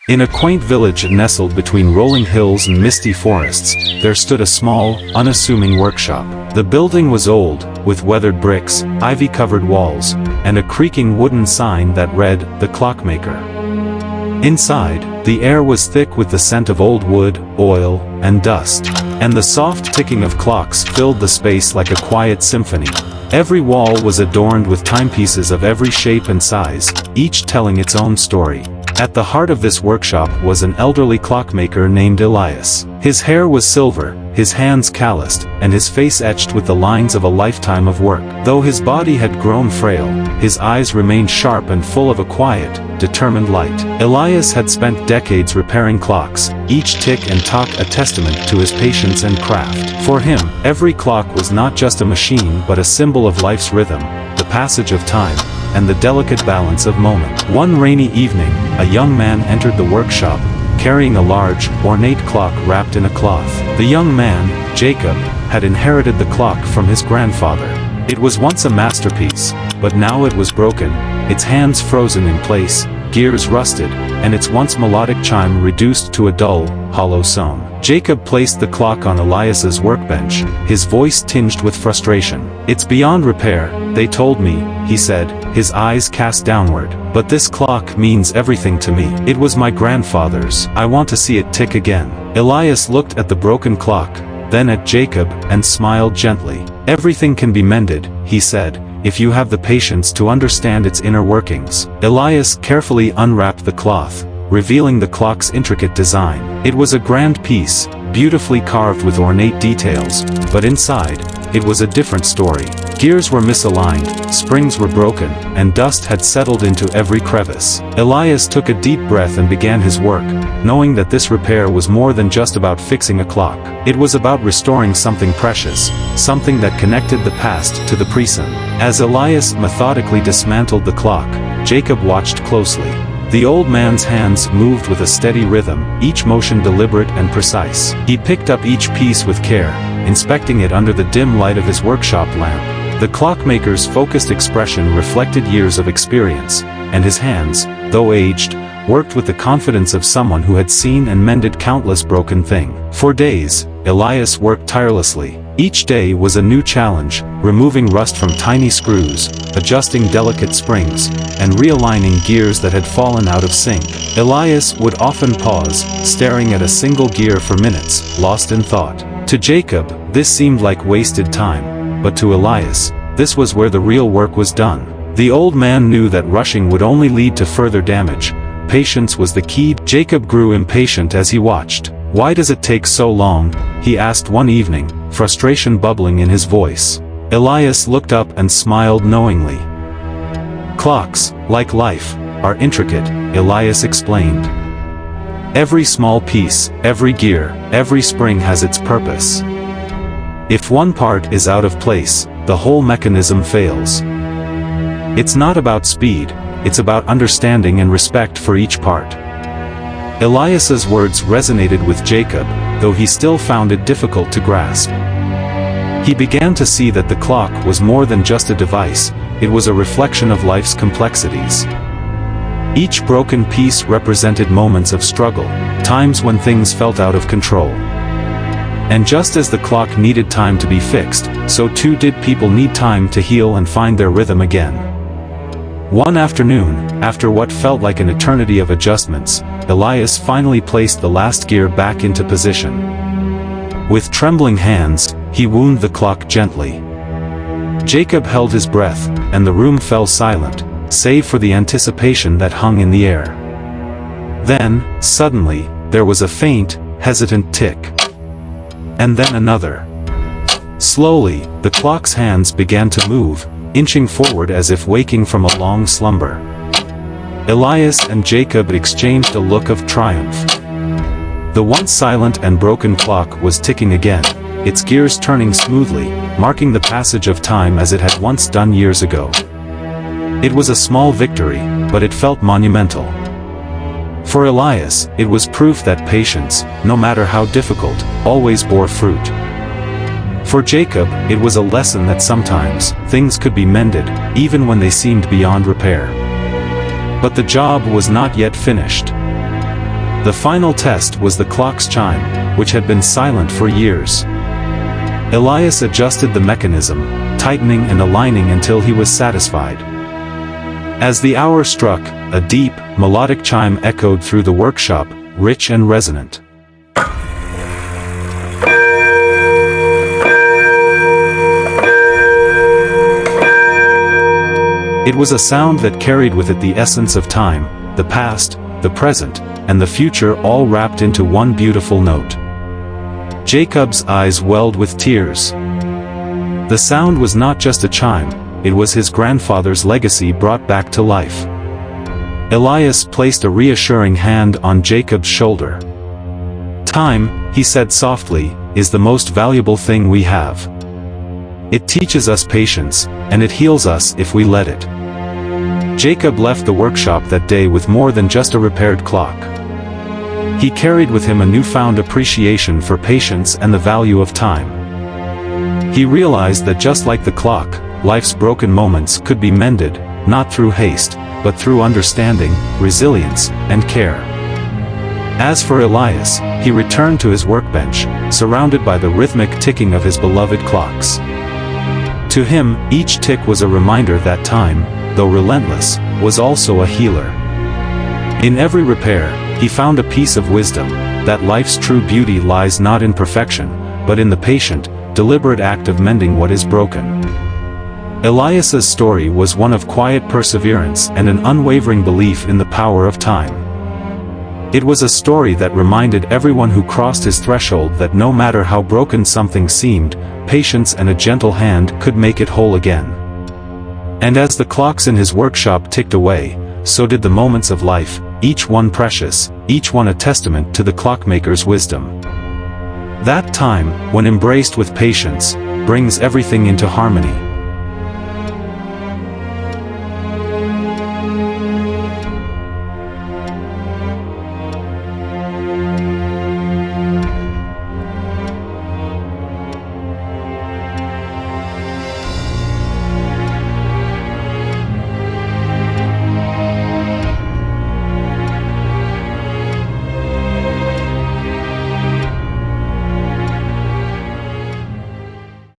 In a quaint village nestled between rolling hills and misty forests, there stood a small, unassuming workshop. The building was old, with weathered bricks, ivy-covered walls, and a creaking wooden sign that read, "The Clockmaker." Inside, the air was thick with the scent of old wood, oil, and dust, and the soft ticking of clocks filled the space like a quiet symphony. Every wall was adorned with timepieces of every shape and size, each telling its own story. At the heart of this workshop was an elderly clockmaker named Elias. His hair was silver, his hands calloused, and his face etched with the lines of a lifetime of work. Though his body had grown frail, his eyes remained sharp and full of a quiet, determined light. Elias had spent decades repairing clocks, each tick and tock a testament to his patience and craft. For him, every clock was not just a machine but a symbol of life's rhythm, the passage of time, and the delicate balance of moment. One rainy evening, a young man entered the workshop, carrying a large, ornate clock wrapped in a cloth. The young man, Jacob, had inherited the clock from his grandfather. It was once a masterpiece, but now it was broken, its hands frozen in place, gears rusted, and its once melodic chime reduced to a dull, hollow sound. Jacob placed the clock on Elias's workbench, his voice tinged with frustration. "It's beyond repair, they told me," he said, his eyes cast downward. "But this clock means everything to me. It was my grandfather's. I want to see it tick again." Elias looked at the broken clock, then at Jacob, and smiled gently. "Everything can be mended," he said, "if you have the patience to understand its inner workings." Elias carefully unwrapped the cloth, revealing the clock's intricate design. It was a grand piece, beautifully carved with ornate details, but inside, it was a different story. Gears were misaligned, springs were broken, and dust had settled into every crevice. Elias took a deep breath and began his work, knowing that this repair was more than just about fixing a clock. It was about restoring something precious, something that connected the past to the present. As Elias methodically dismantled the clock, Jacob watched closely. The old man's hands moved with a steady rhythm, each motion deliberate and precise. He picked up each piece with care, inspecting it under the dim light of his workshop lamp. The clockmaker's focused expression reflected years of experience, and his hands, though aged, worked with the confidence of someone who had seen and mended countless broken things. For days, Elias worked tirelessly. Each day was a new challenge, removing rust from tiny screws, adjusting delicate springs, and realigning gears that had fallen out of sync. Elias would often pause, staring at a single gear for minutes, lost in thought. To Jacob, this seemed like wasted time, but to Elias, this was where the real work was done. The old man knew that rushing would only lead to further damage. Patience was the key. Jacob grew impatient as he watched. "Why does it take so long?" he asked one evening, frustration bubbling in his voice. Elias looked up and smiled knowingly. "Clocks, like life, are intricate," Elias explained. "Every small piece, every gear, every spring has its purpose. If one part is out of place, the whole mechanism fails. It's not about speed, it's about understanding and respect for each part." Elias's words resonated with Jacob, though he still found it difficult to grasp. He began to see that the clock was more than just a device, it was a reflection of life's complexities. Each broken piece represented moments of struggle, times when things felt out of control. And just as the clock needed time to be fixed, so too did people need time to heal and find their rhythm again. One afternoon, after what felt like an eternity of adjustments, Elias finally placed the last gear back into position. With trembling hands, he wound the clock gently. Jacob held his breath, and the room fell silent, save for the anticipation that hung in the air. Then, suddenly, there was a faint, hesitant tick. And then another. Slowly, the clock's hands began to move, inching forward as if waking from a long slumber. Elias and Jacob exchanged a look of triumph. The once silent and broken clock was ticking again, its gears turning smoothly, marking the passage of time as it had once done years ago. It was a small victory, but it felt monumental. For Elias, it was proof that patience, no matter how difficult, always bore fruit. For Jacob, it was a lesson that sometimes, things could be mended, even when they seemed beyond repair. But the job was not yet finished. The final test was the clock's chime, which had been silent for years. Elias adjusted the mechanism, tightening and aligning until he was satisfied. As the hour struck, a deep, melodic chime echoed through the workshop, rich and resonant. It was a sound that carried with it the essence of time, the past, the present, and the future all wrapped into one beautiful note. Jacob's eyes welled with tears. The sound was not just a chime, it was his grandfather's legacy brought back to life. Elias placed a reassuring hand on Jacob's shoulder. "Time," he said softly, "is the most valuable thing we have. It teaches us patience, and it heals us if we let it." Jacob left the workshop that day with more than just a repaired clock. He carried with him a newfound appreciation for patience and the value of time. He realized that just like the clock, life's broken moments could be mended, not through haste, but through understanding, resilience, and care. As for Elias, he returned to his workbench, surrounded by the rhythmic ticking of his beloved clocks. To him, each tick was a reminder that time, though relentless, was also a healer. In every repair, he found a piece of wisdom, that life's true beauty lies not in perfection, but in the patient, deliberate act of mending what is broken. Elias's story was one of quiet perseverance and an unwavering belief in the power of time. It was a story that reminded everyone who crossed his threshold that no matter how broken something seemed, patience and a gentle hand could make it whole again. And as the clocks in his workshop ticked away, so did the moments of life, each one precious, each one a testament to the clockmaker's wisdom. That time, when embraced with patience, brings everything into harmony.